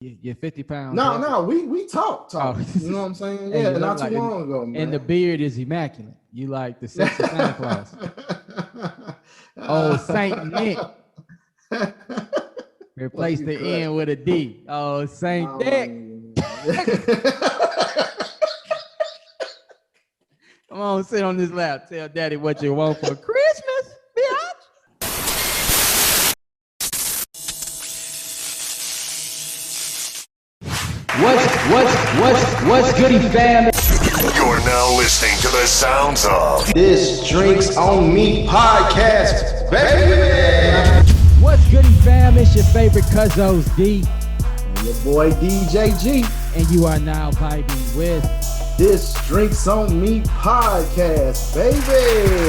You're 50 pounds. No, we talk. Oh. You know what I'm saying? Hey, Yeah, not too like, long ago, man. And the beard is immaculate. You like the sexy Santa Claus. Oh, Saint Nick. Replace the N with a D. Oh, Saint Nick. Come on, sit on this lap. Tell daddy what you want for Christmas, bitch. What's goody, fam? You're now listening to the sounds of This Drinks on Me podcast, baby. What's goody, fam? It's your favorite Cuzzos D. And your boy DJ G. And you are now vibing with This Drinks on Me podcast, baby.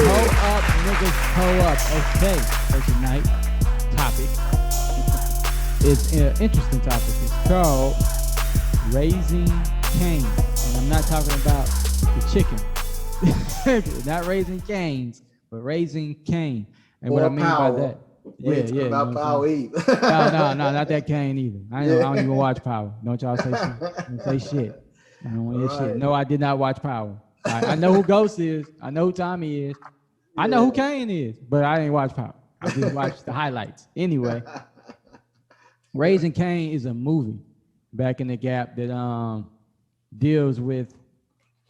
Pull up, niggas, pull up. Okay, for tonight, topic. It's an interesting topic. It's called Raising Cain. And I'm not talking about the chicken. Not raising canes, but raising Cain. And what I mean by that. Yeah. About Power Eve. No, not that Cain either. I don't even watch Power. Don't y'all say shit. Don't say shit. I don't want to hear shit. No, I did not watch Power. I know who Ghost is. I know who Tommy is. I know who Cain is, but I didn't watch Power. I just watched the highlights. Anyway, Raising Cain is a movie back in the gap that deals with,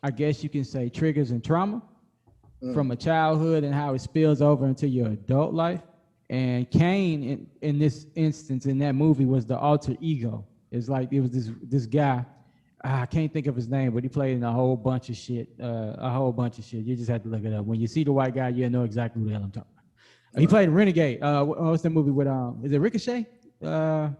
I guess you can say, triggers and trauma from a childhood and how it spills over into your adult life. And Cain, in this instance, in that movie, was the alter ego. It's like it was this guy. I can't think of his name, but he played in a whole bunch of shit. You just have to look it up. When you see the white guy, you'll know exactly who the hell I'm talking about. He played in Renegade. What's that movie with is it Ricochet? Yeah.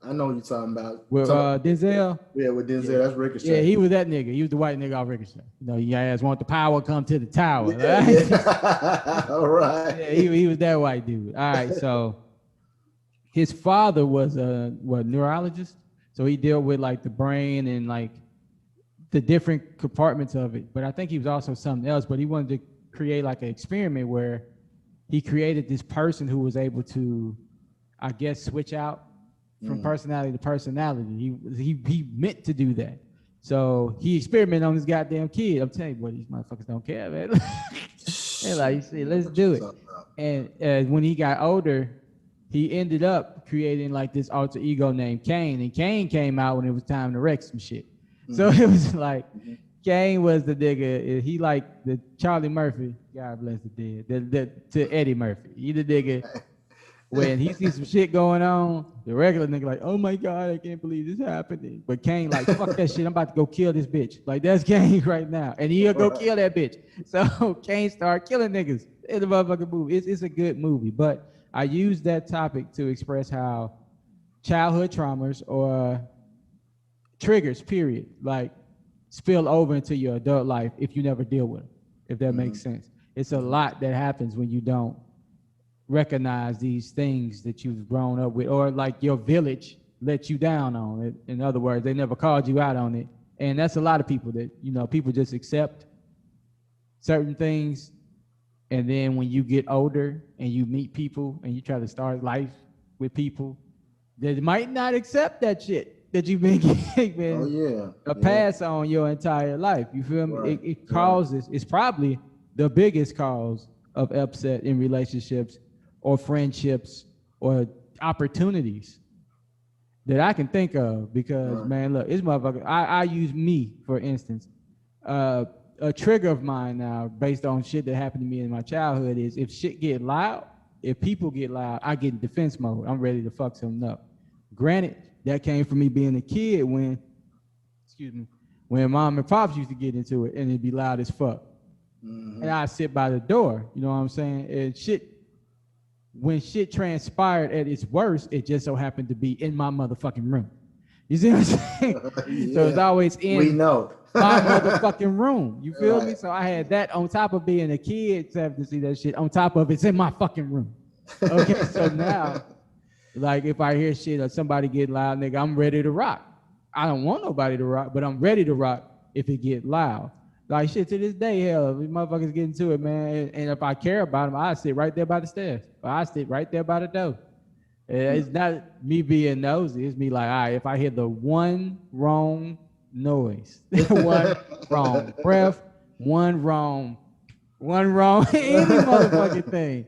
I know what you're talking about. With Denzel? Yeah, with Denzel, that's Ricochet. Yeah, he was that nigga. He was the white nigga off Ricochet. You know, you guys want the power, come to the tower. Right? Yeah. All right. Yeah, he was that white dude. All right, so his father was a neurologist. So he dealt with like the brain and like the different compartments of it. But I think he was also something else. But he wanted to create like an experiment where he created this person who was able to, I guess, switch out from personality to personality. He meant to do that. So he experimented on this goddamn kid. I'm telling you, boy, these motherfuckers don't care, man. They're like, see, let's do it. And when he got older, he ended up creating like this alter ego named Cain. And Cain came out when it was time to wreck some shit. So it was like, Cain was the nigga. He like the Charlie Murphy, God bless the dead, to Eddie Murphy. He the nigga. When he sees some shit going on, the regular nigga like, oh my God, I can't believe this happening. But Cain like, fuck that shit, I'm about to go kill this bitch. Like, that's Cain right now. And he'll go kill that bitch. So Cain started killing niggas in the motherfucking movie. It's a good movie. But I use that topic to express how childhood traumas or triggers, period, like spill over into your adult life if you never deal with them, if that makes sense. It's a lot that happens when you don't recognize these things that you've grown up with, or like your village let you down on it. In other words, they never called you out on it. And that's a lot of people that, you know, people just accept certain things. And then when you get older and you meet people and you try to start life with people that might not accept that shit that you've been given a pass on your entire life. You feel me? Right. It causes, it's probably the biggest cause of upset in relationships or friendships or opportunities that I can think of, because man, look, it's motherfucker. I use me, for instance. A trigger of mine now, based on shit that happened to me in my childhood, is if shit get loud, if people get loud, I get in defense mode. I'm ready to fuck something up. Granted, that came from me being a kid when mom and pops used to get into it and it'd be loud as fuck. And I'd sit by the door, you know what I'm saying? And when shit transpired at its worst, it just so happened to be in my motherfucking room. You see what I'm saying? So it's always in my motherfucking room. You feel me? So I had that on top of being a kid, to have to see that shit on top of it's in my fucking room. Okay, so now, like if I hear shit or somebody get loud, nigga, I'm ready to rock. I don't want nobody to rock, but I'm ready to rock if it get loud. Like shit, to this day, hell, these motherfuckers get into it, man. And if I care about them, I sit right there by the stairs. Or I sit right there by the door. It's not me being nosy. It's me like, all right, if I hear the one wrong noise, one wrong breath, one wrong, any motherfucking thing,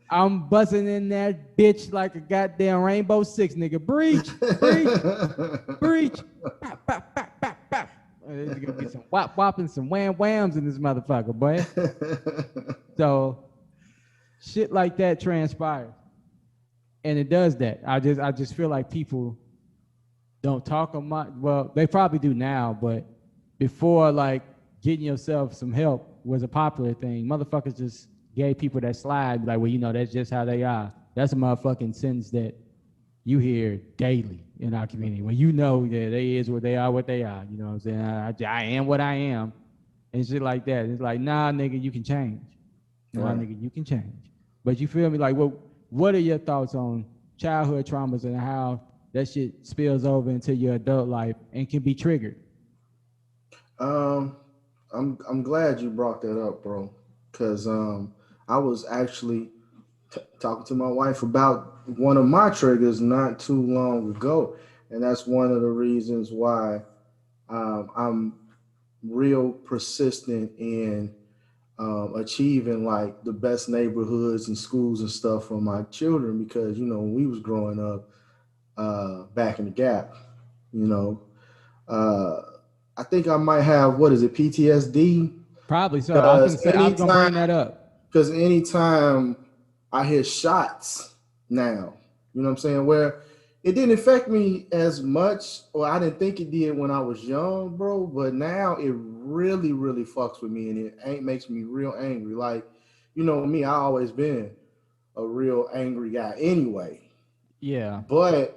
I'm buzzing in that bitch like a goddamn Rainbow Six, nigga. Breach, breach. Bop, bop, bop, bop, bop. There's gonna be some whop and some whams in this motherfucker, boy. So shit like that transpires. And it does that. I just feel like people don't talk much. Well, they probably do now, but before, like, getting yourself some help was a popular thing. Motherfuckers just gave people that slide, like, well, that's just how they are. That's a motherfucking sentence that you hear daily in our community. When you know that they is what they are, You know what I'm saying? I am what I am, and shit like that. It's like, nah, nigga, you can change. Nah, nigga, you can change. But you feel me? Like, what are your thoughts on childhood traumas and how that shit spills over into your adult life and can be triggered? I'm glad you brought that up, bro, because I was actually talking to my wife about one of my triggers not too long ago, and that's one of the reasons why I'm real persistent in achieving like the best neighborhoods and schools and stuff for my children, because when we was growing up back in the Gap, you know, uh, I think I might have, what is it, PTSD? Probably so. I was gonna bring that up. Because anytime I hear shots now, you know what I'm saying, where it didn't affect me as much, or I didn't think it did when I was young, bro, but now it really, really fucks with me, and it makes me real angry. Like, me, I always been a real angry guy anyway. Yeah. But,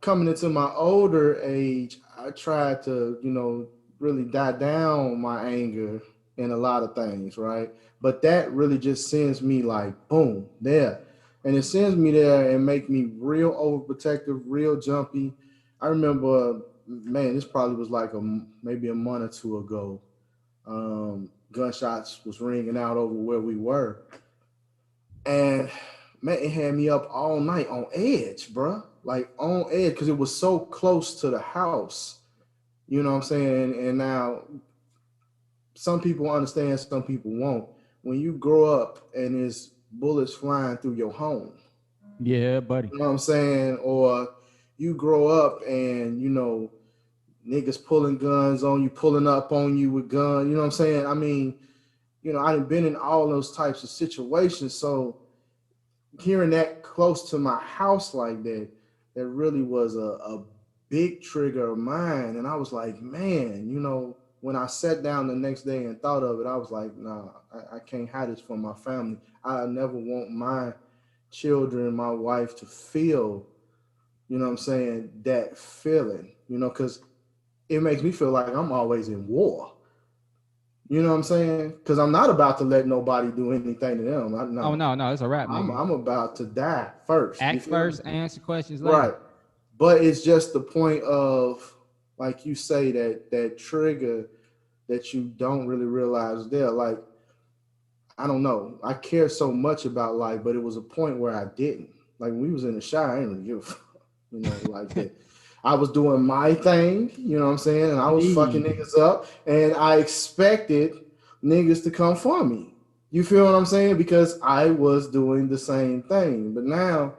coming into my older age, I tried to, really die down my anger in a lot of things, right? But that really just sends me like, boom, there. And it sends me there and make me real overprotective, real jumpy. I remember, man, this probably was like maybe a month or two ago. Gunshots was ringing out over where we were. And man, it had me up all night on edge, bro. Like on edge, because it was so close to the house. You know what I'm saying? And now some people understand, some people won't. When you grow up and there's bullets flying through your home. Yeah, buddy. You know what I'm saying? Or you grow up and, niggas pulling guns on you, pulling up on you with guns. You know what I'm saying? I mean, I've been in all those types of situations. So hearing that close to my house like that, that really was a big trigger of mine. And I was like, man, when I sat down the next day and thought of it, I was like, nah, I can't hide this from my family. I never want my children, my wife to feel, that feeling, because it makes me feel like I'm always in war. You know what I'm saying? Because I'm not about to let nobody do anything to them. Oh, no, it's a wrap, nigga. I'm about to die first. Act first, answer questions later. Right. But it's just the point of, like you say, that trigger that you don't really realize there. Like, I don't know. I care so much about life, but it was a point where I didn't. Like, when we was in the shower, I didn't really give a fuck, like that. I was doing my thing, you know what I'm saying? And I was fucking niggas up, and I expected niggas to come for me. You feel what I'm saying? Because I was doing the same thing. But now,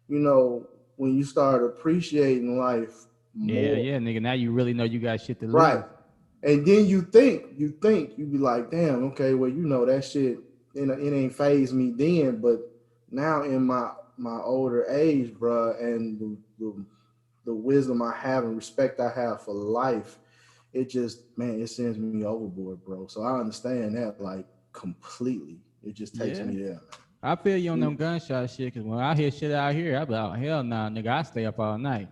when you start appreciating life more. Yeah, nigga. Now you really know you got shit to lose. Right. And then you be like, damn, okay, well, that shit, it ain't phased me then, but now in my older age, bro, and the wisdom I have and respect I have for life, it just, man, it sends me overboard, bro. So I understand that, like, completely. It just takes me there. I feel you on them gunshot shit, because when I hear shit out here, I be like, hell nah, nigga, I stay up all night.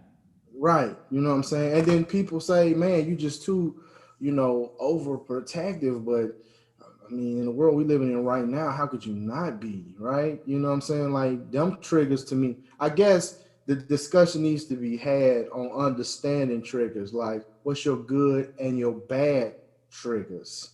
Right. You know what I'm saying? And then people say, man, you just too, overprotective. But I mean, in the world we living in right now, how could you not be, right? You know what I'm saying? Like, them triggers to me, I guess the discussion needs to be had on understanding triggers. Like, what's your good and your bad triggers?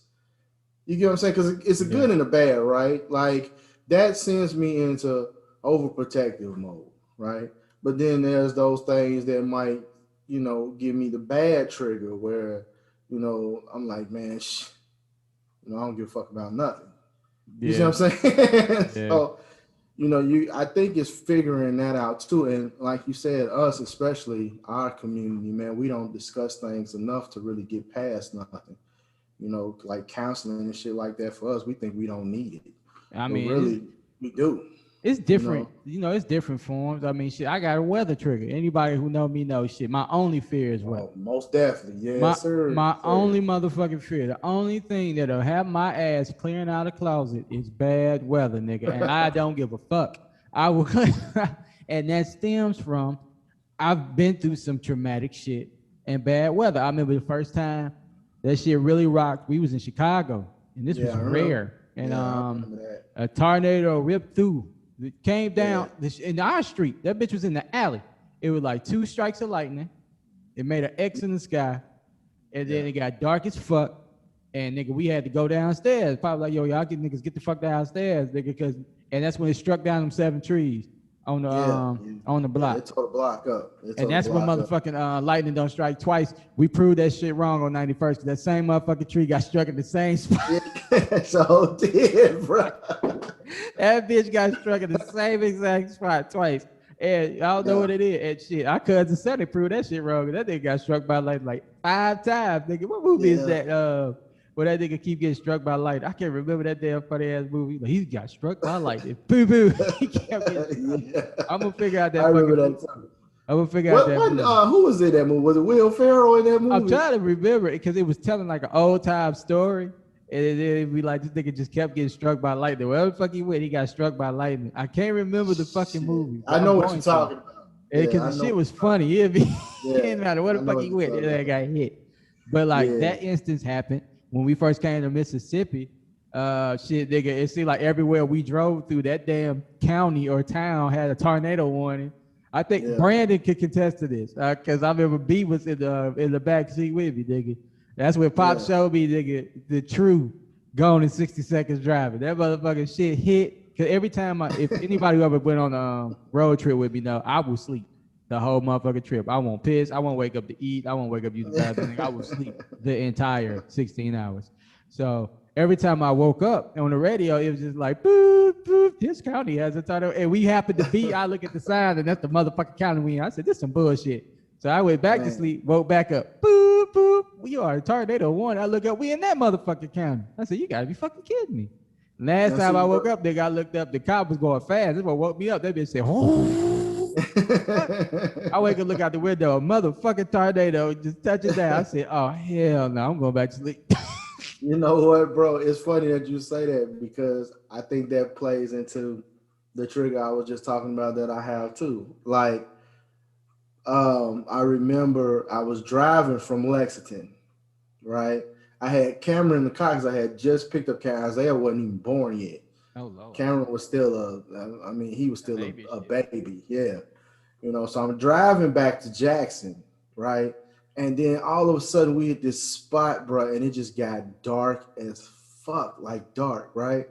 You get what I'm saying? Because it's a good and a bad, right? Like, that sends me into overprotective mode. right? But then there's those things that might, give me the bad trigger where, I'm like, man, I don't give a fuck about nothing. You see Yeah. what I'm saying? Yeah. So, I think it's figuring that out too. And like you said, us, especially our community, man, we don't discuss things enough to really get past nothing. Like counseling and shit like that for us, we think we don't need it. I But mean, really, we do. it's You different. know? It's different forms. I mean, shit, I got a weather trigger. Anybody who know me knows shit. My only fear is weather. Oh, most definitely. Yes, My sir. my Sir. only motherfucking fear, the only thing that'll have my ass clearing out of the closet is bad weather, nigga. And I don't give a fuck. I will, and that stems from I've been through some traumatic shit and bad weather. I remember the first time that shit really rocked. We was in Chicago, and this was I remember. rare. And I remember that. a tornado ripped through. It came down in our street. That bitch was in the alley. It was like 2 strikes of lightning. It made an X in the sky, and then it got dark as fuck. And nigga, we had to go downstairs. Probably like, yo, y'all get the fuck downstairs, nigga, and that's when it struck down them 7 trees on the on the block. It tore the block up. And that's when motherfucking lightning don't strike twice. We proved that shit wrong on 91st because that same motherfucking tree got struck at the same spot. So did, bro. That bitch got struck at the same exact spot twice. And I don't know what it is. And shit, our cousin said they proved that shit wrong. That nigga got struck by lightning like 5 times. Nigga, what movie is that? Where that nigga keep getting struck by lightning. I can't remember that damn funny ass movie. Like, he got struck by lightning. Boo boo. He kept getting I'm gonna figure out that. I remember that too. I'm gonna figure out that. Who was in that movie? Was it Will Ferrell in that movie? I'm trying to remember it because it was telling like an old time story. And then it'd be like, this nigga just kept getting struck by lightning. Wherever the fuck he went, he got struck by lightning. I can't remember the fucking movie. I know what you're talking about. Because the shit was funny. It'd be, it didn't matter where the fuck he went, that got hit. But like that instance happened when we first came to Mississippi. Shit, nigga, it seemed like everywhere we drove through, that damn county or town had a tornado warning. I think Brandon could contest to this because I remember B was in the back seat with me, nigga. That's where Pop showed me, nigga, the true gone in 60 seconds driving. That motherfucking shit hit. Cause every time if anybody who ever went on a road trip with me know, I will sleep the whole motherfucking trip. I won't piss. I won't wake up to eat. I won't wake up to use the bathroom. I will sleep the entire 16 hours. So every time I woke up on the radio, it was just like, boop, boop, this county has a tornado. And we happened to be, I look at the sign and that's the motherfucking county we in. I said, this is some bullshit. So I went back to sleep, woke back up, boop, boop. We are a tornado warning. I look up, we in that motherfucking county. I said, you gotta be fucking kidding me. Last time I woke up, nigga, I looked up, the cop was going fast. That's what woke me up. That bitch said, oh. I wake up, look out the window, a motherfucking tornado just touches down. I said, oh, hell no, I'm going back to sleep. You know what, bro? It's funny that you say that because I think that plays into the trigger I was just talking about that I have too. Like, I remember I was driving from Lexington, right? I had Cameron in the car because I had just picked up Cameron. Isaiah wasn't even born yet. Oh, Lord. Cameron was still he was still a baby. Yeah. So I'm driving back to Jackson, right? And then all of a sudden we hit this spot, bro, and it just got dark as fuck, like dark, right?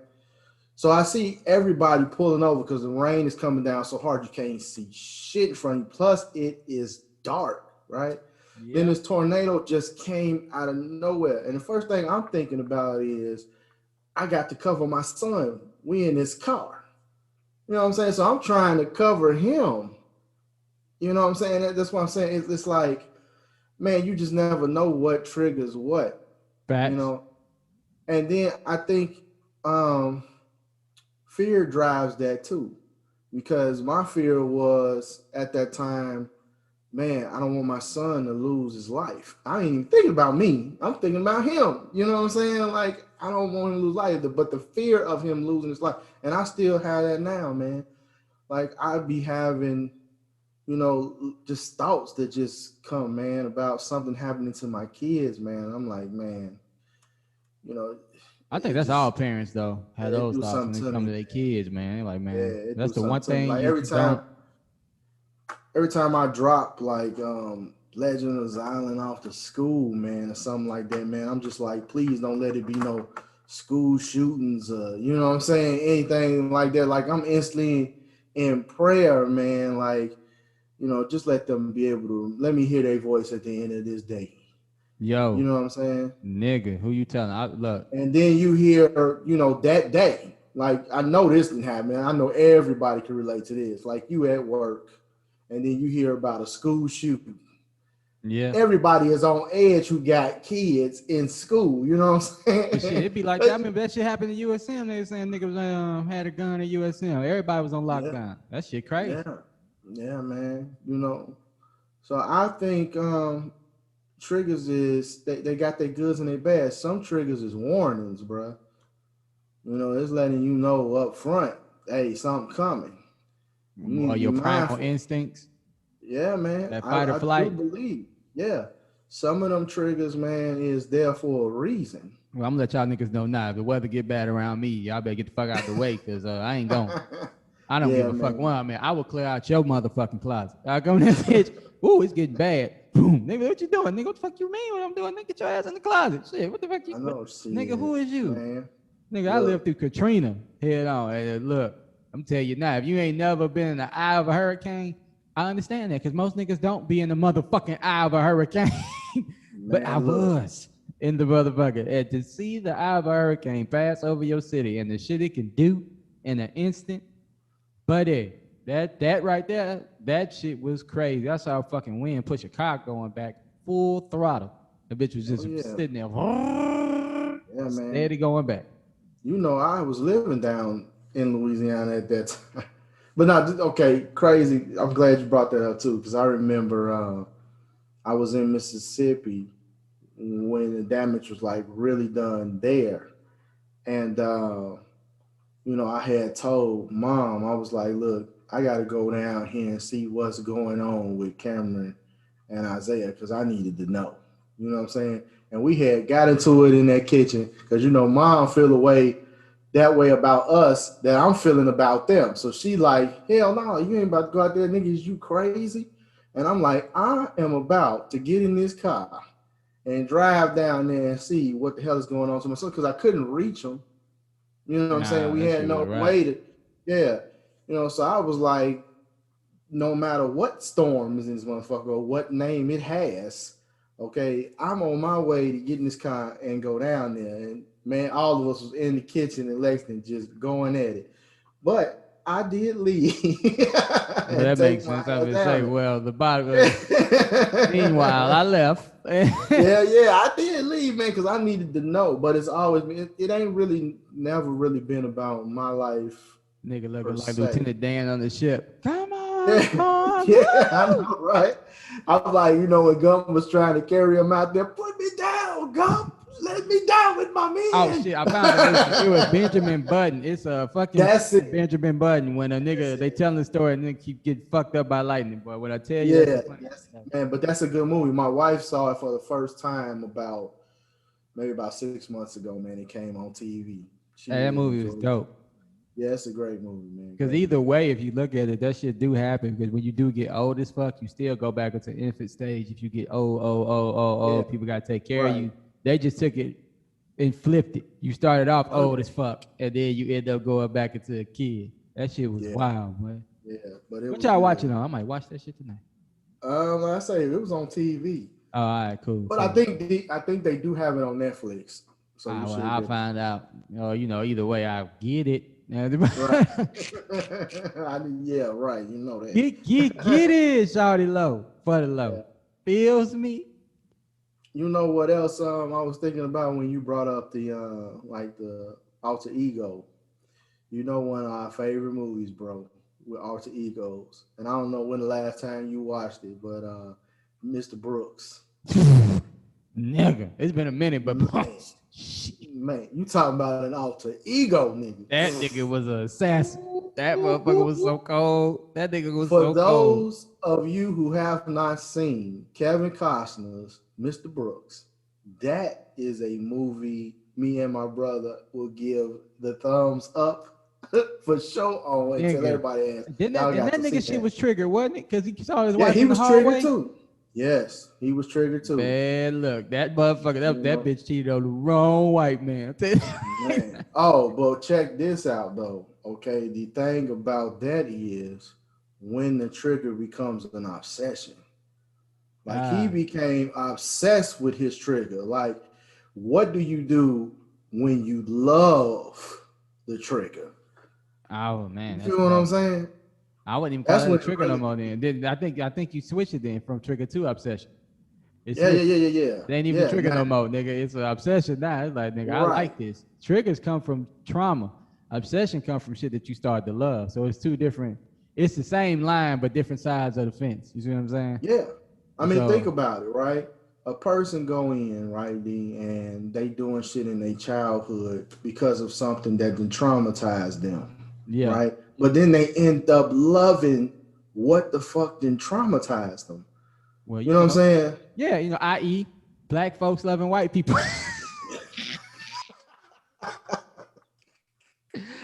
So I see everybody pulling over because the rain is coming down so hard you can't see shit in front of you. Plus it is dark, right? Yeah. Then this tornado just came out of nowhere. And the first thing I'm thinking about is I got to cover my son. We in this car. You know what I'm saying? So I'm trying to cover him. You know what I'm saying? That's what I'm saying. It's like, man, you just never know what triggers what. Facts. And then I think fear drives that too. Because my fear was at that time, man, I don't want my son to lose his life. I ain't even thinking about me. I'm thinking about him. You know what I'm saying? Like, I don't want him to lose life, but the fear of him losing his life. And I still have that now, man. Like, I'd be having, just thoughts that just come, man, about something happening to my kids, man. I'm like, man, I think that's all parents, though, have those thoughts when they come to their kids, man. They're like, man, that's the one thing. Like every time I drop like Legend of Zion off to school, man, or something like that, man, I'm just like, please don't let it be no school shootings, you know what I'm saying? Anything like that. Like I'm instantly in prayer, man. Like, just let them be able to let me hear their voice at the end of this day. Yo, You know what I'm saying? nigga, who you telling? Look. And then you hear, that day. Like, I know this didn't happen. I know everybody can relate to this. Like, you at work, and then you hear about a school shooting. Yeah. Everybody is on edge who got kids in school. You know what I'm saying? But shit, it'd be like that. I remember that shit happened in USM. They were saying niggas had a gun at USM. Everybody was on lockdown. That shit crazy. Yeah, man. So I think triggers is they got their goods and their bads. Some triggers is warnings, bro. It's letting you know up front, hey, something coming. Or your primal instincts. Yeah, man. That fight or flight. I do believe. Yeah. Some of them triggers, man, is there for a reason. Well, I'm gonna let y'all niggas know now. If the weather get bad around me, y'all better get the fuck out of the way, because I ain't going. I don't give a fuck. One, man, I will clear out your motherfucking closet. I go in that bitch. Ooh, it's getting bad. Boom. Nigga, what you doing? Nigga, what the fuck you mean what I'm doing? Nigga, get your ass in the closet. Shit, what the fuck you nigga, who is you? Man. Nigga, look. I lived through Katrina head on. And look, I'm telling you now, if you ain't never been in the eye of a hurricane, I understand that, because most niggas don't be in the motherfucking eye of a hurricane. But I was in the motherfucker. And to see the eye of a hurricane pass over your city and the shit it can do in an instant, buddy, that right there, that shit was crazy. I saw a fucking wind push a car going back full throttle. The bitch was just sitting there, steady going back. I was living down in Louisiana at that time. But not okay, crazy. I'm glad you brought that up too, because I remember I was in Mississippi when the damage was like really done there, and I had told Mom, I was like, look, I got to go down here and see what's going on with Cameron and Isaiah, because I needed to know. You know what I'm saying? And we had got into it in that kitchen because Mom feel that way about us that I'm feeling about them. So she like, hell no, you ain't about to go out there, niggas, you crazy? And I'm like, I am about to get in this car and drive down there and see what the hell is going on to my son, because I couldn't reach them. You know what I'm saying? We had no way to, so I was like, no matter what storm is in this motherfucker or what name it has, okay, I'm on my way to get in this car and go down there. And man, all of us was in the kitchen in Lexington just going at it. But I did leave. That makes sense. I would say, well, the bottom. Meanwhile, I left. yeah, I did leave, man, because I needed to know. But it's always been, it ain't really, never really been about my life. Nigga looking like Lieutenant Dan on the ship. Come on, come on. Yeah, I know, right? I was like, when Gump was trying to carry him out there, put me down, Gump. Let me down with my man. Oh shit! I found it was Benjamin Button. It's a fucking Benjamin Button. When a nigga they telling the story and then keep getting fucked up by lightning. But when I tell you, man, but that's a good movie. My wife saw it for the first time about 6 months ago. Man, it came on TV. That movie was dope. Yeah, it's a great movie, man. Because either way, if you look at it, that shit do happen. Because when you do get old as fuck, you still go back into infant stage. If you get old, people gotta take care of you. They just took it and flipped it. You started off old as fuck, and then you end up going back into a kid. That shit was wild, man. Yeah, but what y'all watching on? I might watch that shit tonight. Like I say, it was on TV. Oh, all right, cool. But I think they do have it on Netflix. So I'll find out. Either way, I'll get it. Right. Yeah, right. You know that. Get it, shawty low for the low. Yeah. Feels me. You know what else? I was thinking about when you brought up the the alter ego. One of our favorite movies, bro, with alter egos. And I don't know when the last time you watched it, but Mr. Brooks. Nigga, it's been a minute, but man, you talking about an alter ego, nigga. That nigga was an assassin. That motherfucker was so cold. That nigga was so cold. For those of you who have not seen Kevin Costner's Mr. Brooks, that is a movie me and my brother will give the thumbs up for sure on until everybody asks. Didn't that nigga shit was triggered, wasn't it? Because he saw his wife he in the was hallway? Triggered too. Yes, he was triggered too. Man, look, that motherfucker, that bitch cheated on the wrong white man. Man. Oh, but check this out though. Okay, the thing about that is when the trigger becomes an obsession. Like he became obsessed with his trigger. Like, what do you do when you love the trigger? Oh man, You that's feel what I'm rough. saying? I wouldn't even call That's that a when it trigger no really, more. Then I think you switched it then from trigger to obsession. It yeah, yeah, switched. yeah, yeah, yeah. It ain't even a Yeah, trigger now, no more, nigga. It's an obsession now. It's like, nigga, I right. like this. Triggers come from trauma. Obsession come from shit that you start to love. So it's two different. It's the same line, but different sides of the fence. You see what I'm saying? Yeah. I mean, think So about it, right? A person go in, right, D, and they doing shit in their childhood because of something that then traumatized them, yeah. right? But then they end up loving what the fuck then traumatized them. Well, You know what I'm saying? yeah, i.e., black folks loving white people.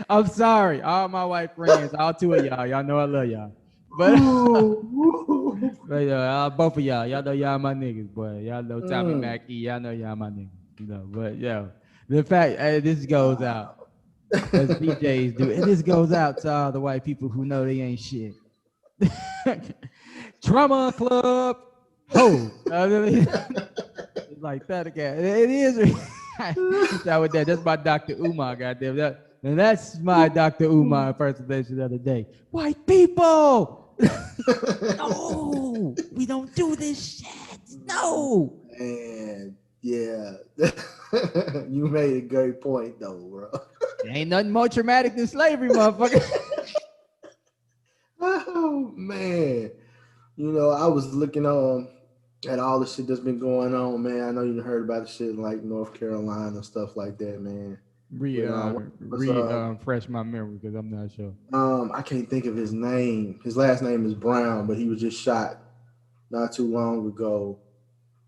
I'm sorry, all my white friends, all two of y'all know I love y'all. But, both of y'all know y'all my niggas, boy. Y'all know Tommy Mackey, y'all know y'all my niggas, But the fact, this goes out as BJs do, and this goes out to all the white people who know they ain't shit. Trauma Club, ho. It's like that again. It is. That with that. That's my Dr. Umar, goddamn that. And that's my Dr. Umar impersonation the other day. White people. No, we don't do this shit. No. And yeah, you made a great point though, bro. There ain't nothing more traumatic than slavery, motherfucker. Oh man, I was looking at all the shit that's been going on, man. I know you heard about the shit in like North Carolina and stuff like that, man. Refresh my memory because I'm not sure. I can't think of his name. His last name is Brown, but he was just shot not too long ago.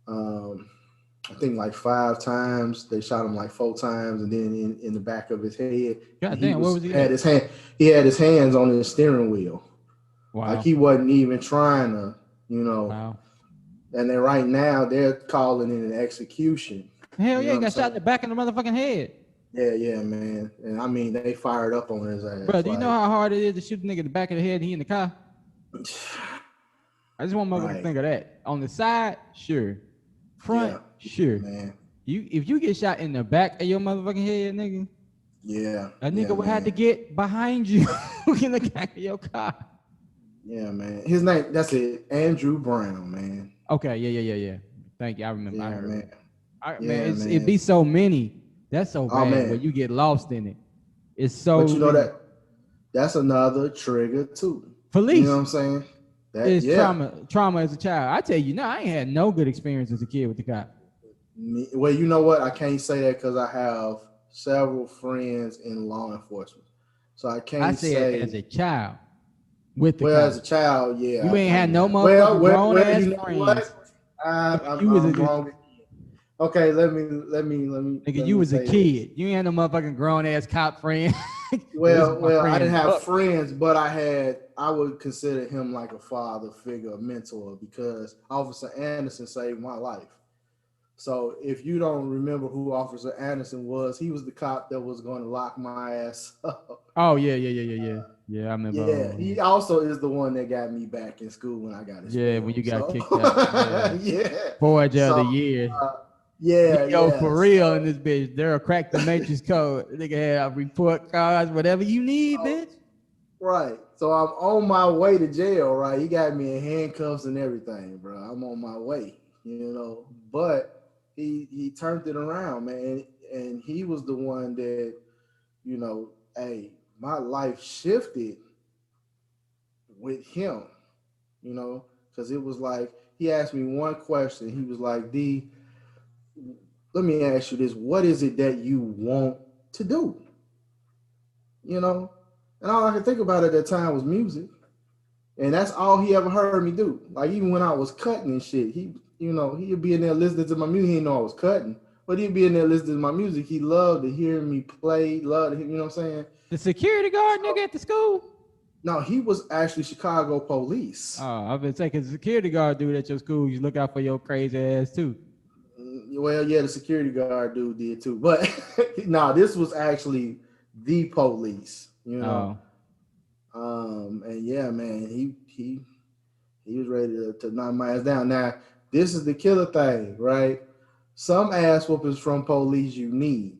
I think like 5 times. They shot him like 4 times, and then in the back of his head. God damn, where was he had at? he had his hands on his steering wheel. Wow. Like he wasn't even trying to, Wow. And then right now they're calling it an execution. Hell yeah, he got shot in the back of the motherfucking head. Yeah, man. And I mean, they fired up on his ass. Bro, do you know how hard it is to shoot a nigga in the back of the head and he in the car? I just want motherfuckers to think of that. On the side, sure. Front, sure. Man. If you get shot in the back of your motherfucking head, nigga. Yeah. A nigga would have to get behind you in the back of your car. Yeah, man. His name, that's it. Andrew Brown, man. Okay, yeah. Thank you. I remember. Yeah, I heard. Man. It be so many. That's so bad man. when you get lost in it. It's so. But you know that's another trigger too. Police. You know what I'm saying? It's trauma as a child. I tell you now, I ain't had no good experience as a kid with the cop. Well, you know what? I can't say that because I have several friends in law enforcement, so I can't say as a child with the well, cop. as a child, yeah. You ain't had no motherfucking grown ass friends. I'm wrong. Okay, let me. Nigga, you was a kid. You ain't had no motherfucking grown ass cop friend. Well, I didn't have friends, but I would consider him like a father figure, a mentor, because Officer Anderson saved my life. So if you don't remember who Officer Anderson was, he was the cop that was going to lock my ass up. Oh yeah. Yeah, I remember. Yeah, he also is the one that got me back in school when I got expelled. Yeah, when you got kicked out. Yeah. Forge of the year. For real in this bitch. They'll crack the matrix code. Nigga have report cards, whatever you need, bitch. Right. So I'm on my way to jail, right? He got me in handcuffs and everything, bro. I'm on my way, But he turned it around, man. And he was the one that, hey, my life shifted with him, because it was like he asked me one question. He was like, D, let me ask you this. What is it that you want to do? And all I could think about at that time was music. And that's all he ever heard me do. Like, even when I was cutting and shit, he'd be in there listening to my music. He didn't know I was cutting, but he'd be in there listening to my music. He loved to hear me play, loved to hear, you know what I'm saying? The security guard nigga at the school? No, he was actually Chicago police. Oh, I've been taking the security guard dude at your school. You look out for your crazy ass too. Well, yeah, the security guard dude did too. But no, this was actually the police. you know. And yeah, man, he was ready to knock my ass down. Now, this is the killer thing, right? Some ass whoopings from police you need.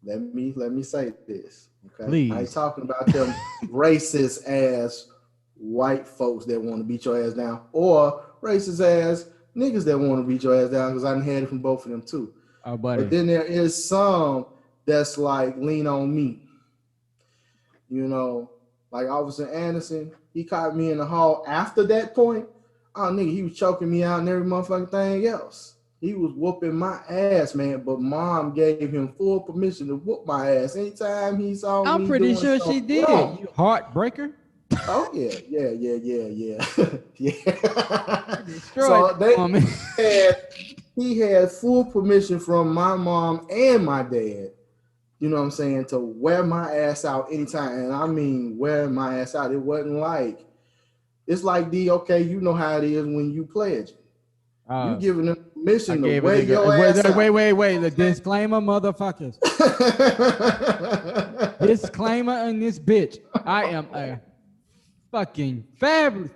Let me say this, okay? Please. I ain't talking about them racist ass white folks that want to beat your ass down, or racist ass niggas that want to beat your ass down, because I done had it from both of them too. Oh, buddy. But then there is some that's like lean on me. You know, like Officer Anderson, he caught me in the hall after that point. Oh, nigga, he was choking me out and every motherfucking thing else. He was whooping my ass, man. But mom gave him full permission to whoop my ass anytime he saw me. I'm pretty sure she did. Wrong. You heartbreaker. Oh yeah. Yeah. Destroyed he had full permission from my mom and my dad. You know what I'm saying, to wear my ass out anytime. And I mean wear my ass out. It wasn't like, it's like okay, you know how it is when you pledge. You giving them permission to wear your ass out. Wait. The disclaimer, motherfuckers. Disclaimer in this bitch. I am a fucking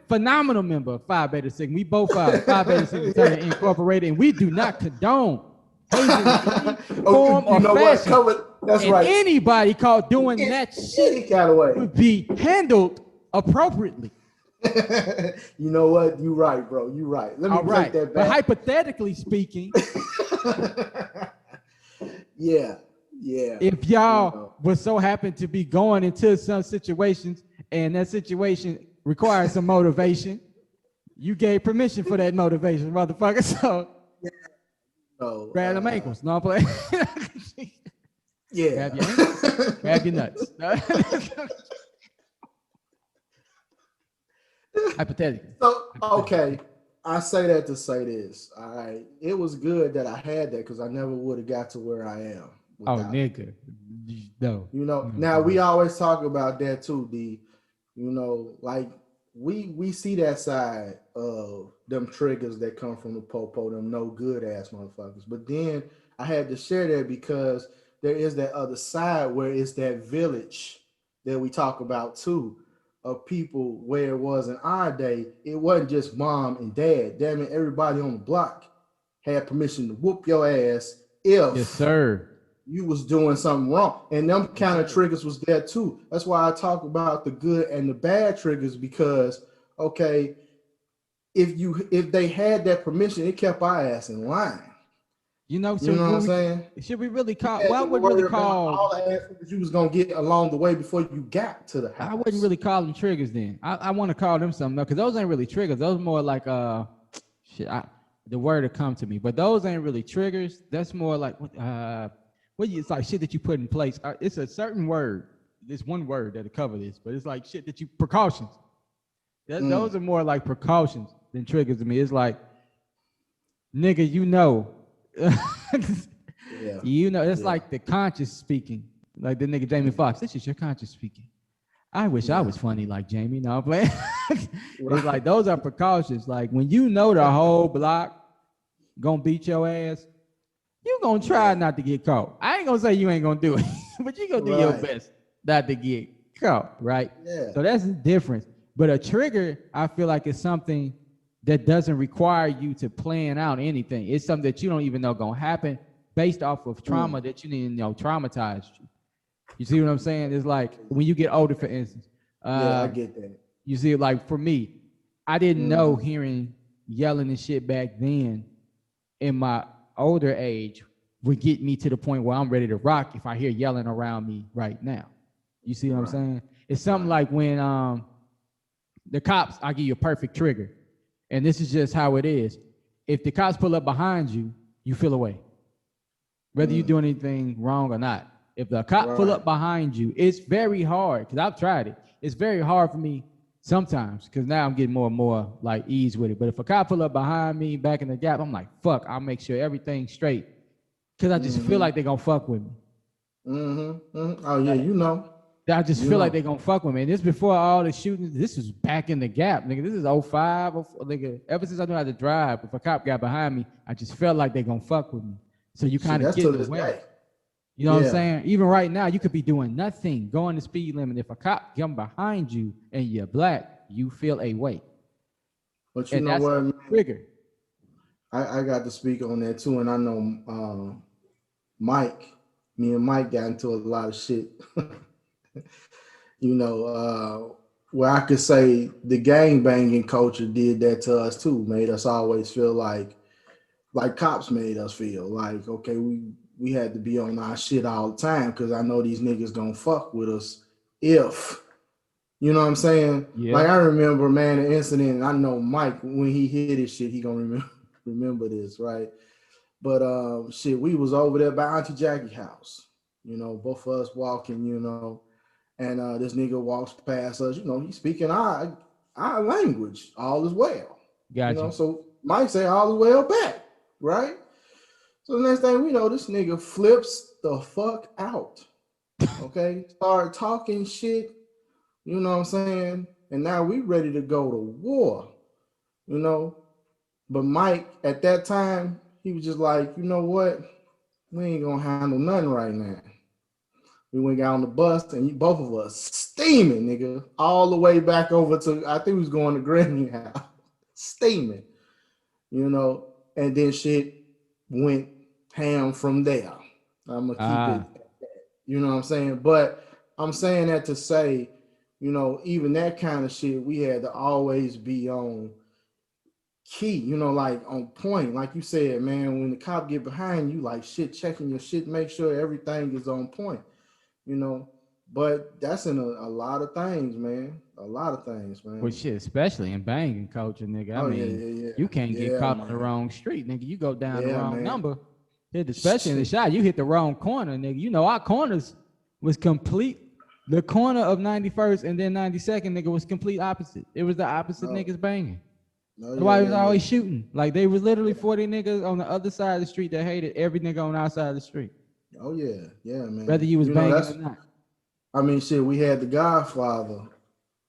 phenomenal member of Phi Beta Sigma. We both are Phi Beta Sigma Fraternity Incorporated, and we do not condone form or fashion. That's and right. Anybody caught doing that shit would be handled appropriately. You know what? You right, bro. You right. Let me take that back. But hypothetically speaking, yeah. If y'all would so happen to be going into some situations and that situation requires some motivation, you gave permission for that motivation, motherfucker. So grab them ankles. No, I'm playing. Yeah. Grab your ankles. Grab your nuts. Hypothetically. So, okay. I say that to say this. All right. It was good that I had that because I never would have got to where I am. Oh, nigga. No. You know, now we always talk about that too, D. You know, like we see that side of them triggers that come from the popo, them no good ass motherfuckers. But then I had to share that because there is that other side where it's that village that we talk about too, of people where it was in our day. It wasn't just mom and dad. Damn it, everybody on the block had permission to whoop your ass if yes, sir, you was doing something wrong. And them kind of triggers was there too. That's why I talk about the good and the bad triggers, because okay, if they had that permission, it kept our ass in line. You know, so you know what I'm saying? Should we really call? Well, I wouldn't really call all the ass that you was gonna get along the way before you got to the house. I wouldn't really call them triggers then. I want to call them something because those ain't really triggers. Those more like shit. The word to come to me, but those ain't really triggers. That's more like it's like shit that you put in place. It's a certain word. There's one word that'll cover this, but it's like shit that you precautions. Those are more like precautions than triggers to me. It's like, nigga, you know. Yeah. You know, it's like the conscious speaking, like the nigga Jamie Foxx. This is your conscious speaking. I wish I was funny like Jamie. No, I'm playing. It's like those are precautions. Like when you know the whole block gonna beat your ass, you gonna try not to get caught. I ain't gonna say you ain't gonna do it, but you gonna do your best not to get caught, right? Yeah. So that's the difference. But a trigger, I feel like, is something that doesn't require you to plan out anything. It's something that you don't even know gonna happen based off of trauma that you didn't know traumatized you. You see what I'm saying? It's like when you get older, for instance. Yeah, I get that. You see, like for me, I didn't know hearing yelling and shit back then in my older age would get me to the point where I'm ready to rock if I hear yelling around me right now. You see what I'm saying? It's something like when the cops, I'll give you a perfect trigger. And this is just how it is. If the cops pull up behind you, you feel away. Whether you do anything wrong or not. If the cop pull up behind you, it's very hard, because I've tried it. It's very hard for me sometimes, because now I'm getting more and more like ease with it. But if a cop pull up behind me back in the gap, I'm like, fuck, I'll make sure everything's straight. Because I just feel like they're going to fuck with me. Oh, yeah, you know. I just feel like they're going to fuck with me. And this before all the shootings. This was back in the gap, nigga. This is 05, 04, nigga. Ever since I knew how to drive, if a cop got behind me, I just felt like they're going to fuck with me. So you kind of get away. You know what I'm Yeah. saying? Even right now, you could be doing nothing, going the speed limit. If a cop come behind you and you're black, you feel a way. But you And know that's what, a man? trigger. I got to speak on that too, and I know Mike. Me and Mike got into a lot of shit. Where I could say the gang banging culture did that to us too, made us always feel like cops made us feel like, okay, we had to be on our shit all the time because I know these niggas gonna fuck with us if, you know what I'm saying? Yeah. Like I remember, man, the incident, and I know Mike, when he hit his shit, he gonna remember this, right? But shit, we was over there by Auntie Jackie's house, both of us walking, and this nigga walks past us, he's speaking our language, all is well. Gotcha. So Mike say all is well back, right? So the next thing we know, this nigga flips the fuck out. Okay? Start talking shit, you know what I'm saying? And now we ready to go to war, But Mike, at that time, he was just like, you know what? We ain't gonna handle nothing right now. We went got on the bus and both of us steaming, nigga, all the way back over to, I think we was going to Granny house, steaming, and then shit went ham from there. I'm gonna keep it, you know what I'm saying? But I'm saying that to say, even that kind of shit, we had to always be on key, like on point. Like you said, man, when the cop get behind you, like shit, checking your shit, make sure everything is on point, But that's in a lot of things, man. A lot of things, man. Well, shit, especially in banging culture, nigga. I mean, yeah. you can't get caught on the wrong street, nigga. You go down the wrong number, especially in the shot, you hit the wrong corner, nigga. Our corners was complete. The corner of 91st and then 92nd, nigga, was complete opposite. It was the opposite niggas banging. Nobody was always shooting. Like, they was literally 40 niggas on the other side of the street that hated every nigga on our side of the street. Oh, yeah. Yeah, man. Whether you was banging or not. I mean, shit, we had the Godfather,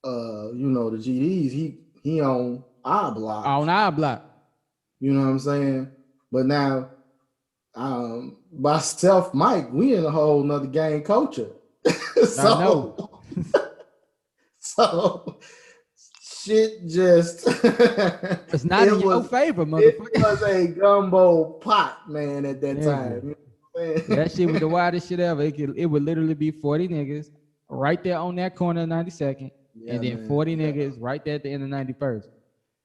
the GDs, he on our block. On our block. You know what I'm saying? But now, myself, Mike, we in a whole nother gang culture. So, I know. So shit just it's not in your favor, motherfucker. It was a gumbo pot, man, at that time. That shit was the wildest shit ever. It would literally be 40 niggas right there on that corner of 92nd, and then 40 niggas right there at the end of 91st.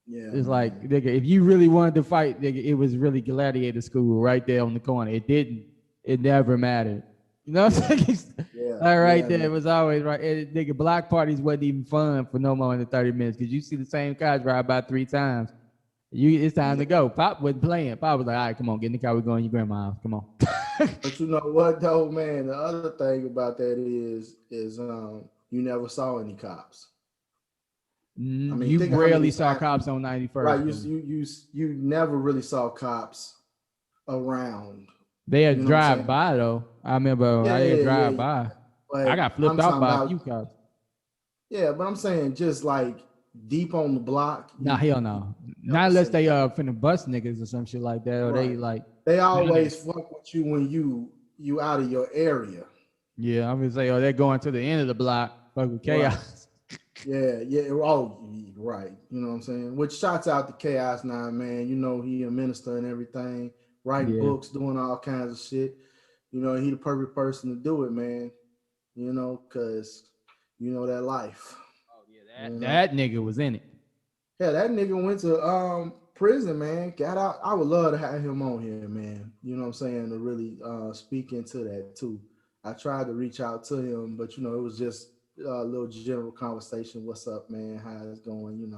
Yeah, it's like, nigga, if you really wanted to fight, nigga, it was really gladiator school right there on the corner. It never mattered. You know what I'm saying? There, it was always right. And, nigga, block parties wasn't even fun for no more than 30 minutes because you see the same car drive by 3 times. It's time to go. Pop wasn't playing. Pop was like, all right, come on, get in the car. We're going to your grandma's house. Come on. But you know what, though, man? The other thing about that is you never saw any cops. I mean, you rarely saw cops on 91st. Right, you never really saw cops around. They had drive by though. I remember I had drive by. But I got flipped out by a few cops. Yeah, but I'm saying just like deep on the block. Nah, hell no. Not unless they finna bust niggas or some shit like that, or they always fuck with you when you out of your area. Yeah, I'm gonna say, they're going to the end of the block, fuck with chaos. Right. Yeah. Oh, right. You know what I'm saying? Which shouts out to Chaos now, man. He a minister and everything, writing books, doing all kinds of shit. He the perfect person to do it, man. Because that life. Oh yeah, that nigga was in it. Yeah, that nigga went to prison, man. Got out. I would love to have him on here, man. You know what I'm saying? To really speak into that too. I tried to reach out to him, but it was just a little general conversation. What's up, man? How it's going?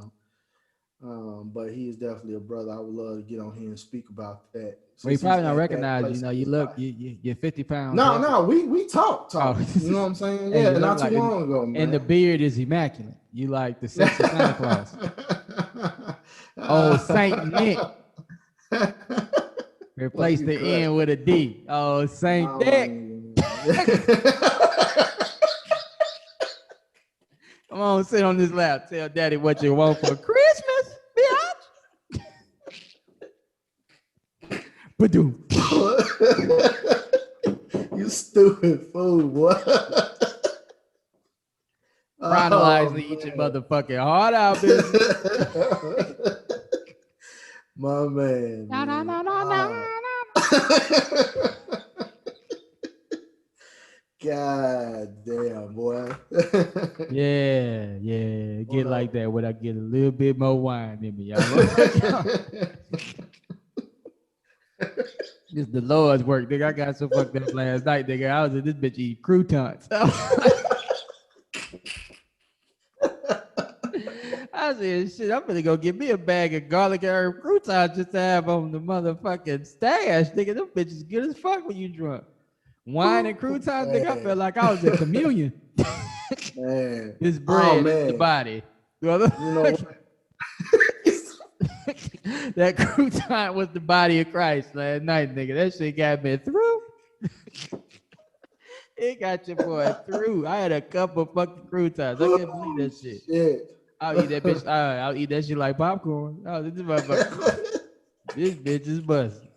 But he is definitely a brother. I would love to get on here and speak about that. Well, he probably don't recognize you. You look, you're 50 pounds. No, we talk. Oh. You know what I'm saying? Yeah, not too long ago, man. And the beard is immaculate. You like the sexy Santa Claus. Oh, Saint Nick. Replace the N with a D. Oh, Saint Nick. Come on, sit on this lap. Tell daddy what you want for Christmas, bitch. Badoom. You you stupid fool, boy. Chronologically each motherfucking heart out, bitch. My man. No, no, man. no, no, God damn, boy. Yeah, get like that when I get a little bit more wine in me, y'all. This the Lord's work, nigga. I got so fucked up last night, nigga. I was in this bitch eating croutons. I said, shit, I'm gonna go get me a bag of garlic herb croutons just to have on the motherfucking stash, nigga. Them bitches good as fuck when you drunk. Wine and croutons, nigga. I felt like I was in communion. Man. This bread is the man. body. You know what? That crouton was the body of Christ last night, nigga. That shit got me through. It got your boy through. I had a couple of fucking croutons. I can't believe that shit. I'll eat that bitch. I'll eat that shit like popcorn. Oh, this motherfucker. This bitch is buzzing.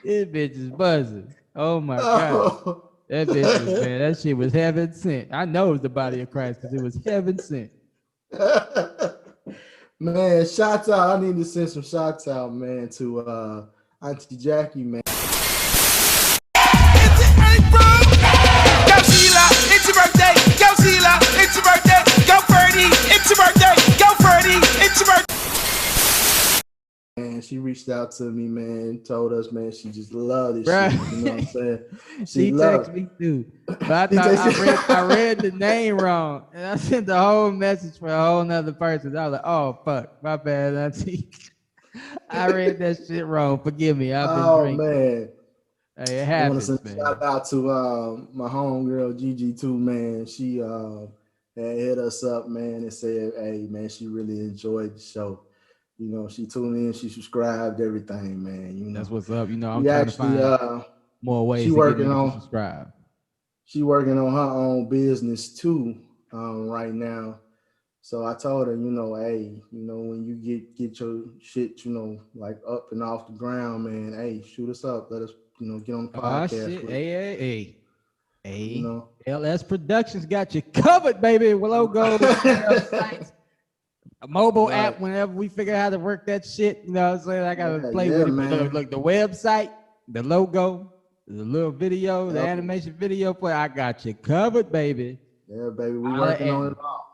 This bitch is buzzing. Oh my god. That bitch was, man, that shit was heaven sent. I know it was the body of Christ because it was heaven sent. Man, shots out. I need to send some shots out, man, to Auntie Jackie, man. It's April. Go Sheila, it's your birthday. Go Sheila, it's your birthday. Go Ferdy, it's your birthday. Go Ferdy, it's your birthday. And she reached out to me, man, told us, man, she just loved this Bruh. shit. You know what I'm saying? She texted me too. But I thought I read the name wrong. And I sent the whole message for a whole nother person. I was like, oh fuck, my bad, Auntie. I read that shit wrong. Forgive me. I've been drinking. Man. Hey, it I want to happens, send a man. shout out to my homegirl Gigi too, man. She had hit us up, man, and said, hey, man, she really enjoyed the show. You know, she tuned in, she subscribed, everything, man. You know, That's what's up. You know, I'm we trying actually, to find more ways to get you to subscribe. She working on her own business too, right now. So I told her, you know, hey, you know, when you get your shit, you know, like up and off the ground, man, hey, shoot us up. Let us, you know, get on the podcast. Shit. Hey. You know, LS Productions got you covered, baby. With logos, websites, a mobile app. Whenever we figure out how to work that shit, you know what I'm saying? I gotta play with it. Man. Look, the website, the logo, the little video, the animation video play. I got you covered, baby. Yeah, baby. We working on it all.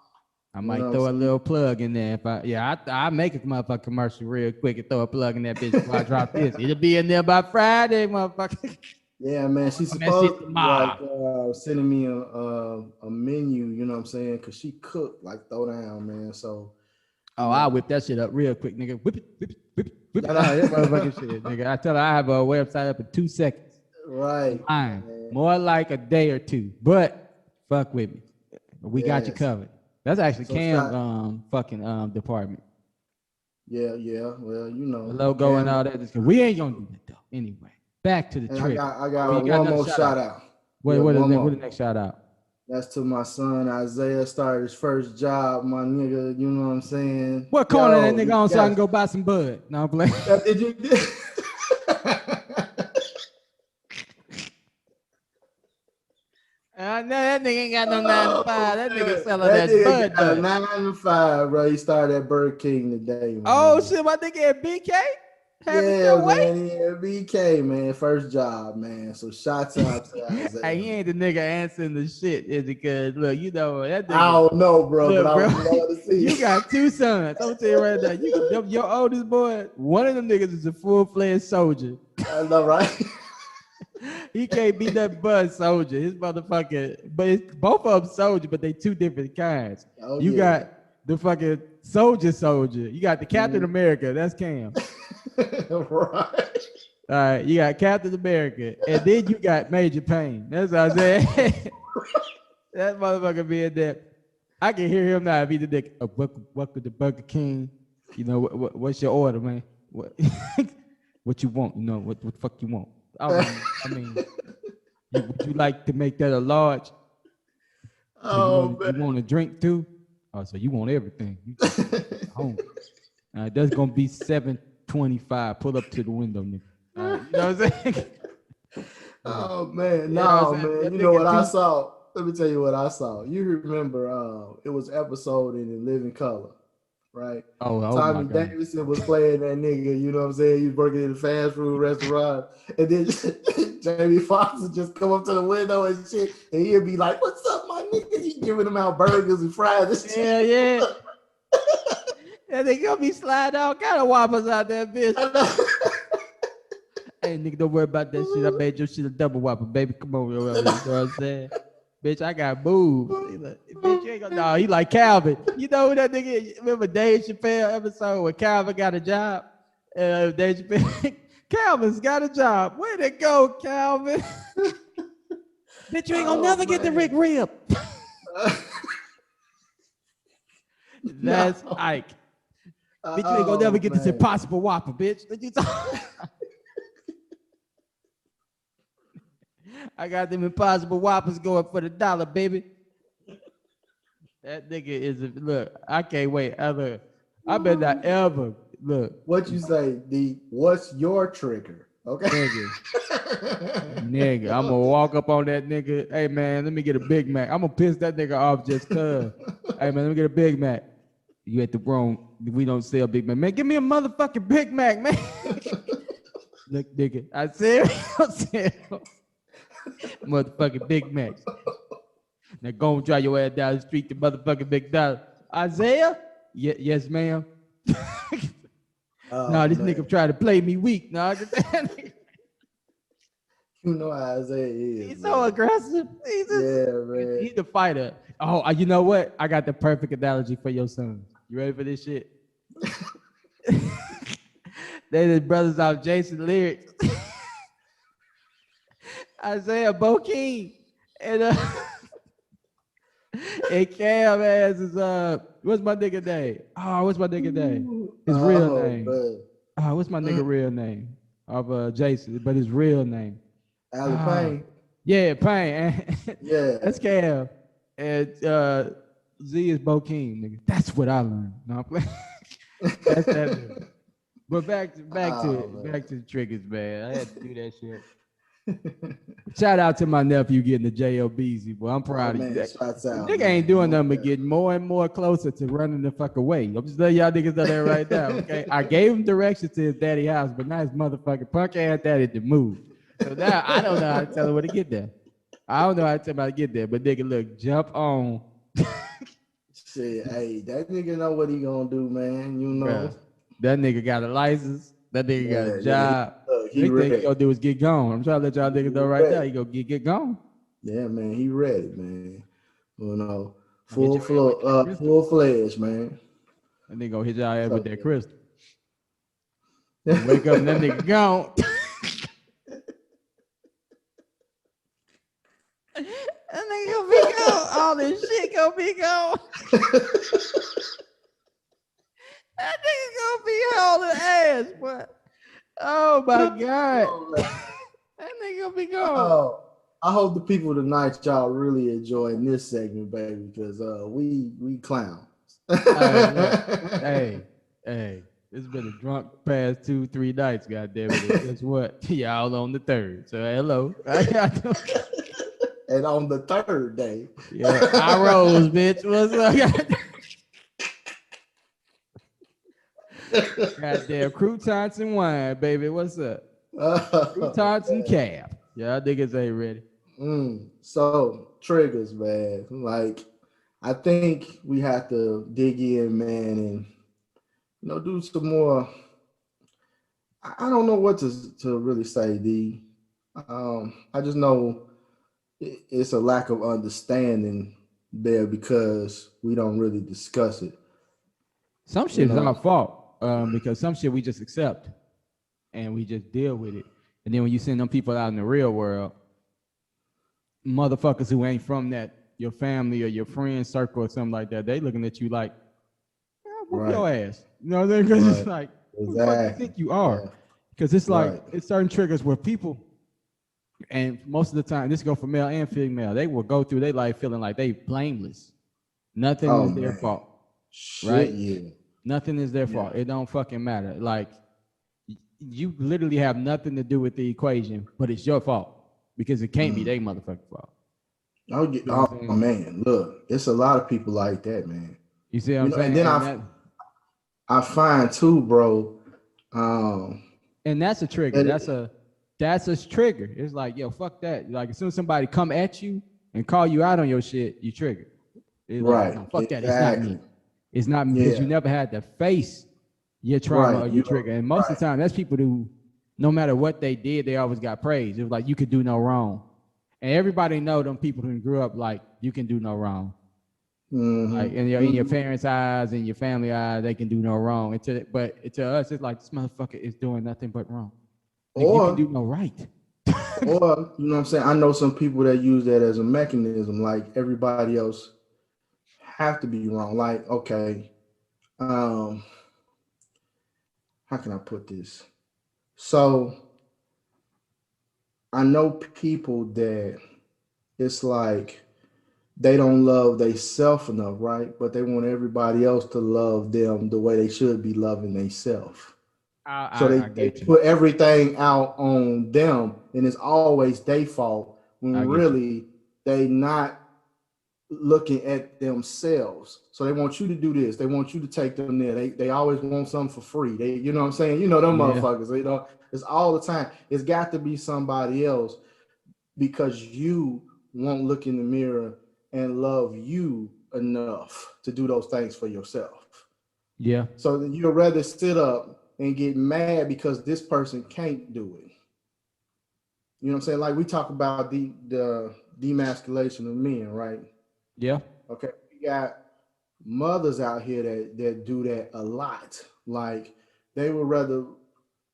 I might throw a little plug in there. I make a motherfucking commercial real quick and throw a plug in that bitch before I drop this. It'll be in there by Friday, motherfucker. Yeah, man. She's supposed to like sending me a menu, you know what I'm saying? Cause she cooked like throw down, man. So I'll whip that shit up real quick, nigga. Whip it. That motherfucking shit, nigga. I tell her I have a website up in 2 seconds. Right. More like a day or two. But fuck with me. We got you covered. That's actually Cam's department. Yeah. Well, you know. The logo and all that. We ain't gonna do that though. Anyway. Back to the trip. I got one more shout out. What is the next shout out? That's to my son Isaiah. Started his first job, my nigga. You know what I'm saying? What corner that nigga on so I can go buy some bud? No, I'm playing. Did you? I know that nigga ain't got no 9 to 5. That nigga selling that bud. 9 to 5, bro. He started at Burger King today. Man. Oh shit, my nigga at BK. Yeah, man. Yeah, BK, man. First job, man. So shots out to Isaiah. Hey, he ain't the nigga answering the shit, is it? Because look, you know that nigga. I don't know, bro, look, but I would love to see. You got 2 sons. I'm tell you right now. Your oldest boy, one of them niggas is a full-fledged soldier. I know, right? He can't be that buzz soldier. His motherfucker, but it's both of them soldier, but they 2 different kinds. You got the fucking soldier. You got the Captain America. That's Cam. Right. All right, you got Captain America, and then you got Major Payne. That's what I said. That motherfucker being there. I can hear him now. If he's the dick, welcome to Burger King. You know what's your order, man? What you want? You know what the fuck you want? I mean, would you like to make that a large? You want a drink too? Oh, so you want everything? That's gonna be $7.25. Pull up to the window, nigga. You know what I'm saying? Oh man, You know what I'm no saying? man. That You know what nigga I too- saw? Let me tell you what I saw. You remember it was episode in Living Color, right? Oh my Tommy God. Davidson was playing that nigga, you know what I'm saying? He was working in a fast food restaurant. And then Jamie Foxx would just come up to the window and shit. And he'd be like, "What's up, my nigga?" He giving them out burgers and fries and shit. Yeah, yeah. Yeah, they gonna be sliding all kind of whoppers out there, bitch. Hey, nigga, don't worry about that shit. I made your shit a double whopper, baby. Come on, you know what I'm saying? Bitch, I got boobs. He like, bitch, you ain't gonna. No, he like Calvin. You know who that nigga is? Remember Dave Chappelle episode where Calvin got a job? Dave Chappelle, Calvin's got a job. Where'd it go, Calvin? Bitch, you ain't gonna never get the Rick Rib. That's Ike. Bitch, you ain't gonna never get this impossible whopper, bitch. What you talking? I got them impossible whoppers going for the dollar, baby. That nigga is look. I can't wait ever. I bet not ever look. What you say, D? What's your trigger? Okay. Nigga, I'm gonna walk up on that nigga. Hey man, let me get a Big Mac. I'm gonna piss that nigga off just cause. Hey man, let me get a Big Mac. You at the wrong. We don't sell Big Mac. Man, give me a motherfucking Big Mac, man. Look, nigga, I said motherfucking Big Macs. Now go and drive your ass down the street to motherfucking McDonald's. Isaiah? Yes, ma'am. No, this nigga trying to play me weak. No, you know how Isaiah is. He's so aggressive. Man. He's the fighter. Oh, you know what? I got the perfect analogy for your son. You ready for this shit? They the brothers off Jason lyrics. Isaiah Bokeem and and Cam ass is what's my nigga name? Oh, what's my nigga name? His real name. Man. Oh, what's my nigga real name? Of Jason, but his real name. Allen Payne. Yeah, Payne. Yeah. That's Cam. And Z is Bokeem, nigga. That's what I learned. No, I'm playing. That's that. Nigga. But back to the triggers, man. I had to do that shit. Shout out to my nephew getting the JLBZ, boy. I'm proud of you. Nigga ain't doing nothing but getting more and more closer to running the fuck away. I'm just letting y'all niggas know that right now, okay? I gave him directions to his daddy house, but now his motherfucking punk ass daddy to move. So now I don't know how to tell him where to get there. I don't know how to tell him how to get there, but nigga, look, jump on. Shit, hey, that nigga know what he gonna do, man. You know. Bruh, that nigga got a license. That nigga got a job. He thing he gonna do is get gone. I'm trying to let y'all niggas know right now. He gonna get gone. Yeah, man, he ready, man. You know, full fledged, man. And they gonna hit y'all ass with that crystal. Wake up and that nigga gone. That nigga gonna be gone. All this shit gonna be gone. That nigga gonna be hauling ass, but oh my God. That nigga gonna be gone. Oh, I hope the people tonight y'all really enjoying this segment, baby, because we clowns. Hey, it's been a drunk past 2-3 nights, goddamn it. Guess what? Y'all on the third. So hello. And on the third day. Yeah, I rose, bitch. What's up? Goddamn croutons and wine, baby. What's up? Croutons and cab. Y'all niggas ain't ready. So triggers, man. Like, I think we have to dig in, man, and do some more. I don't know what to really say, D. I just know it's a lack of understanding there because we don't really discuss it. Some shit is our fault. Because some shit we just accept and we just deal with it. And then when you send them people out in the real world, motherfuckers who ain't from that, your family or your friend circle or something like that, they looking at you like, whoop your ass. You know what I mean? Because it's like, who the fuck you think you are? Because it's like, it's certain triggers where people, and most of the time, this go for male and female, they will go through their life feeling like they blameless. Nothing is their fault. Right? Yeah. Nothing is their fault. It don't fucking matter. Like, you literally have nothing to do with the equation, but it's your fault. because it can't be their motherfucking fault. Oh man, look, it's a lot of people like that, man. You see what I'm saying? And then I find too, bro. And that's a trigger. And That's a trigger. It's like, yo, fuck that. Like, as soon as somebody come at you and call you out on your shit, you trigger. It's right. Like, no, fuck that. Exactly. It's not me because you never had to face your trauma or your trigger. And most of the time, that's people who, no matter what they did, they always got praised. It was like, you could do no wrong. And everybody know them people who grew up like, you can do no wrong. Like in your parents' eyes, in your family eyes, they can do no wrong. But to us, it's like, this motherfucker is doing nothing but wrong. Like, you can do no right. Or, you know what I'm saying? I know some people that use that as a mechanism, like everybody else have to be wrong. Like, okay, how can I put this? So I know people that it's like they don't love themselves enough, right? But they want everybody else to love them the way they should be loving themselves. So they put everything out on them, and it's always their fault when really they not looking at themselves. So they want you to do this. They want you to take them there. They always want something for free. They, you know what I'm saying? You know them motherfuckers. You know, it's all the time. It's got to be somebody else because you won't look in the mirror and love you enough to do those things for yourself. Yeah. So then you'd rather sit up and get mad because this person can't do it. You know what I'm saying? Like we talk about the demasculation of men, right? Yeah. Okay. We got mothers out here that do that a lot. Like they would rather,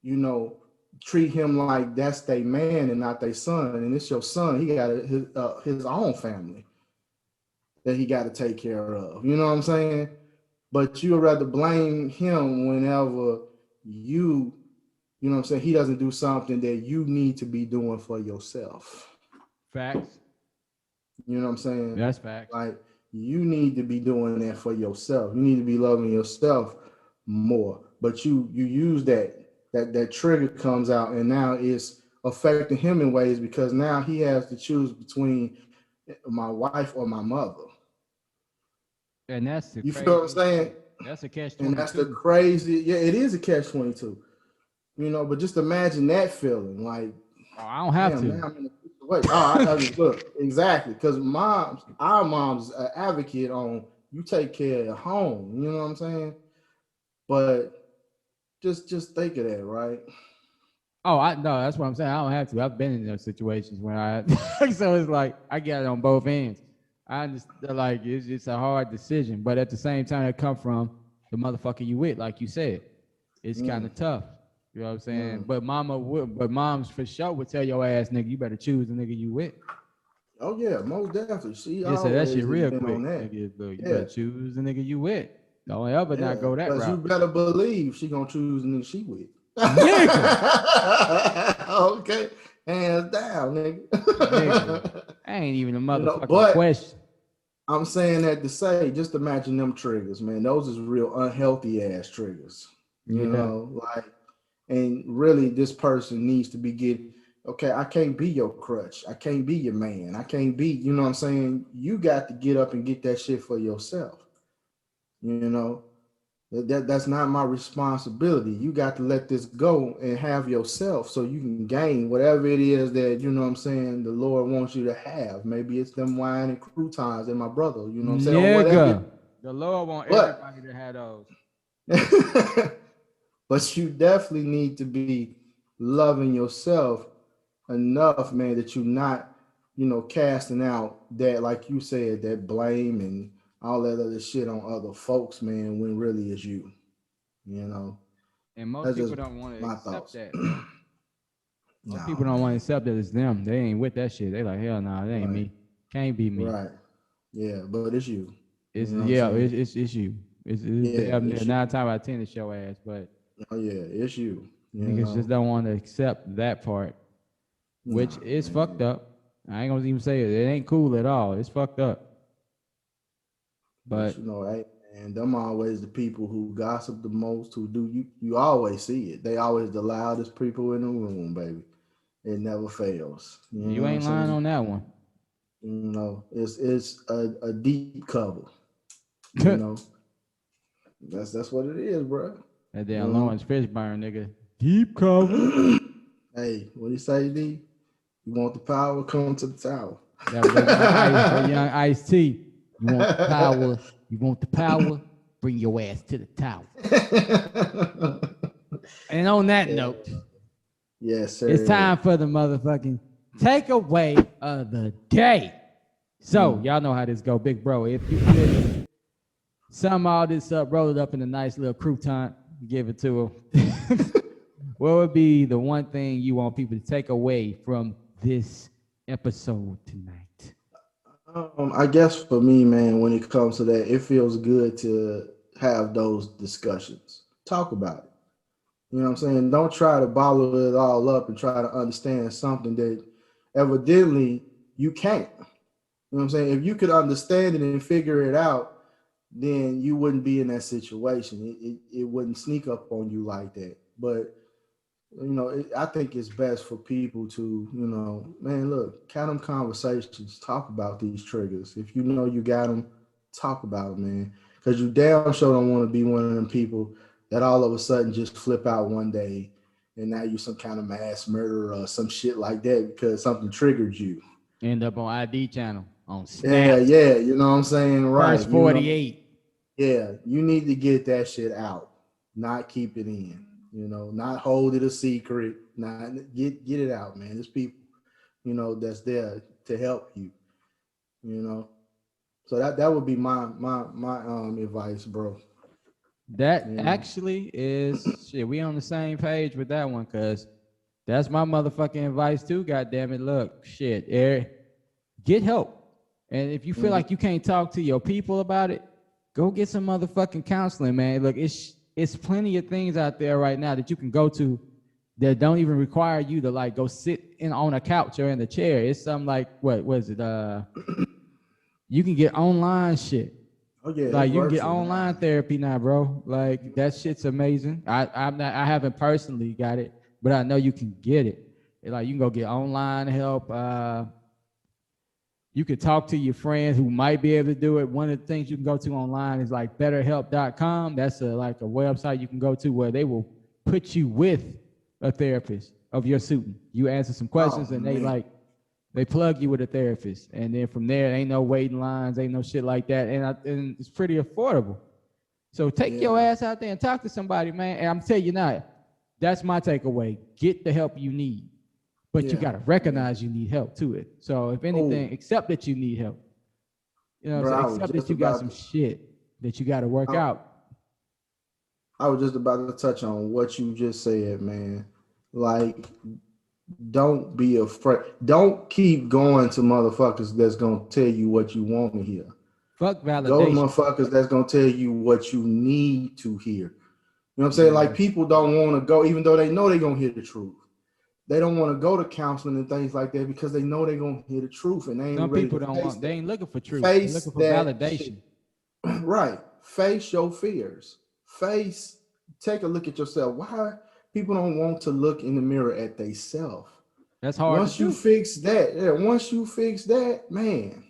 you know, treat him like that's their man and not their son. And it's your son. He got his own family that he got to take care of. You know what I'm saying? But you would rather blame him whenever you know what I'm saying, he doesn't do something that you need to be doing for yourself. Facts. You know what I'm saying? That's facts. Like you need to be doing that for yourself. You need to be loving yourself more. But you use that trigger comes out, and now it's affecting him in ways because now he has to choose between my wife or my mother. And that's the you feel what I'm saying? That's a catch-22. And that's the crazy. Yeah, it is a catch-22. You know, but just imagine that feeling. Like, I don't have to. Man, I'm in a way. I mean, look, exactly. Because our mom's an advocate on you take care of your home. You know what I'm saying? But just think of that, right? Oh, no, that's what I'm saying. I don't have to. I've been in those situations when so it's like I get it on both ends. I understand, like it's a hard decision, but at the same time, it come from the motherfucker you with, like you said. It's kind of tough. You know what I'm saying? But moms for sure would tell your ass, nigga, you better choose the nigga you with. Oh yeah, most definitely. She so that shit real quick. Nigga, you better choose the nigga you with. Don't ever not go that route. You better believe she gonna choose the nigga she with. Okay, hands down, nigga. I ain't even a motherfucking question. I'm saying that to say, just imagine them triggers, man. Those is real unhealthy ass triggers. You know, like, and really, this person needs to be getting. Okay, I can't be your crutch. I can't be your man. I can't be. You know what I'm saying? You got to get up and get that shit for yourself. You know. That's not my responsibility. You got to let this go and have yourself so you can gain whatever it is that, you know what I'm saying, the Lord wants you to have. Maybe it's them wine and croutons and my brother, you know what I'm saying? Nigga. Whatever. The Lord wants everybody to have those. But you definitely need to be loving yourself enough, man, that you're not, you know, casting out that, like you said, that blame and all that other shit on other folks, man, when really it's you, you know. And most people don't want to accept that. Most people don't want to accept that it's them. They ain't with that shit. They like, hell no, that ain't me. Can't be me. Right. Yeah, but it's you. It's you know it's you. It's 9 times out of 10 it's your ass, but it's you. Niggas just don't want to accept that part, which is fucked up. I ain't gonna even say it. It ain't cool at all. It's fucked up. But you know, hey, and them always the people who gossip the most, who do you always see it. They always the loudest people in the room, baby. It never fails. You know what ain't I'm lying saying? on that one. You know, it's a deep cover. You know, that's what it is, bro. That damn Lawrence Fishburne, nigga. Deep cover. Hey, what do you say, D? You want the power? Come to the tower. That young Ice-T. You want the power? You want the power? Bring your ass to the tower. And on that note, yes, sir. it's time for the motherfucking takeaway of the day. So y'all know how this go, big bro. If you could sum all this up, roll it up in a nice little crouton, give it to him. What would be the one thing you want people to take away from this episode tonight? I guess for me, man, when it comes to that, it feels good to have those discussions. Talk about it. You know what I'm saying? Don't try to bottle it all up and try to understand something that evidently you can't. You know what I'm saying? If you could understand it and figure it out, then you wouldn't be in that situation. It wouldn't sneak up on you like that. But you know, I think it's best for people to, you know, man, look, have them conversations, talk about these triggers. If you know you got them, talk about them, man. Because you damn sure don't want to be one of them people that all of a sudden just flip out one day and now you're some kind of mass murderer or some shit like that because something triggered you. End up on ID channel on Snap. Yeah, you know what I'm saying? Right. First 48. You know, you need to get that shit out, not keep it in. You know, not hold it a secret. Not get it out, man. There's people, you know, that's there to help you. You know, so that would be my advice, bro. That actually is shit. We on the same page with that one, cause that's my motherfucking advice too. God damn it, look, shit, get help. And if you feel like you can't talk to your people about it, go get some motherfucking counseling, man. Look, it's plenty of things out there right now that you can go to that don't even require you to like go sit in on a couch or in a chair. It's something like what was it? You can get online shit. Oh yeah, like you can get online therapy now, bro. Like that shit's amazing. I haven't personally got it, but I know you can get it. Like you can go get online help. You can talk to your friends who might be able to do it. One of the things you can go to online is like betterhelp.com. That's like a website you can go to where they will put you with a therapist of your suiting. You answer some questions and they plug you with a therapist. And then from there, ain't no waiting lines, ain't no shit like that. And it's pretty affordable. So take your ass out there and talk to somebody, man. And I'm telling you now, that's my takeaway. Get the help you need. But you got to recognize you need help to it. So if anything, accept that you need help. You know what I'm saying? Accept that you got some shit that you got to work out. I was just about to touch on what you just said, man. Like, don't be afraid. Don't keep going to motherfuckers that's going to tell you what you want to hear. Fuck validation. Go to motherfuckers that's going to tell you what you need to hear. You know what I'm saying? Like, people don't want to go, even though they know they're going to hear the truth. They don't want to go to counseling and things like that because they know they're going to hear the truth. And they ain't Some ready people to don't want, they ain't looking for truth. They're looking for validation. Shit. Right. Face your fears. Take a look at yourself. Why people don't want to look in the mirror at themselves? That's hard. Once you fix that, man,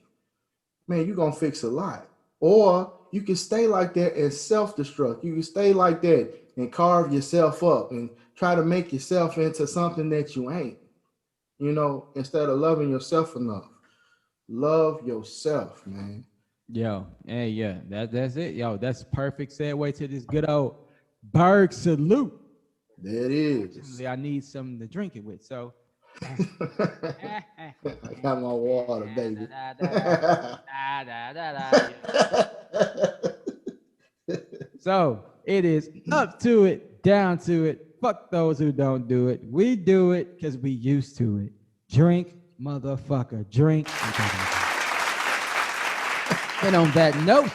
you're going to fix a lot. Or you can stay like that and self-destruct. You can stay like that and carve yourself up and try to make yourself into something that you ain't, you know, instead of loving yourself enough. Love yourself, man. Yo, hey, yeah, that's it. Yo, that's perfect segue to this good old Berg salute. There it is. I need something to drink it with, so. I got my water, baby. So it is up to it, down to it. Fuck those who don't do it. We do it because we used to it. Drink, motherfucker, drink. And on that note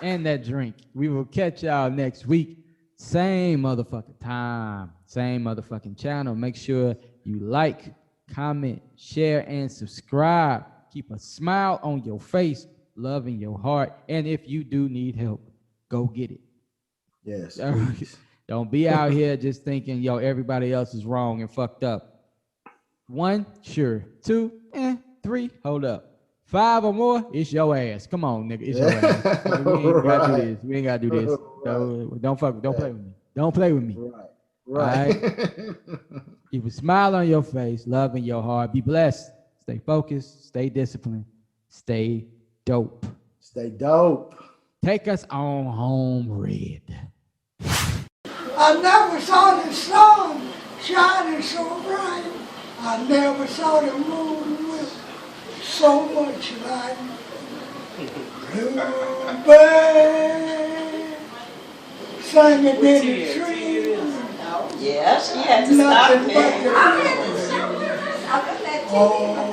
and that drink, we will catch y'all next week. Same motherfucking time, same motherfucking channel. Make sure you like, comment, share, and subscribe. Keep a smile on your face, love in your heart. And if you do need help, go get it. Yes. Don't be out here just thinking, yo, everybody else is wrong and fucked up. 1, sure. 2, 3, hold up. 5 or more, it's your ass. Come on, nigga, it's your ass. We ain't gotta do this. We ain't gotta do this. So don't play with me. Don't play with me. Right. Keep a smile on your face, love in your heart. Be blessed. Stay focused. Stay disciplined. Stay dope. Stay dope. Take us on home, Red. I never saw the sun shining so bright. I never saw the moon with so much light. Bluebird singing in the trees. Yeah, she had to stop Nothing but it. the oh,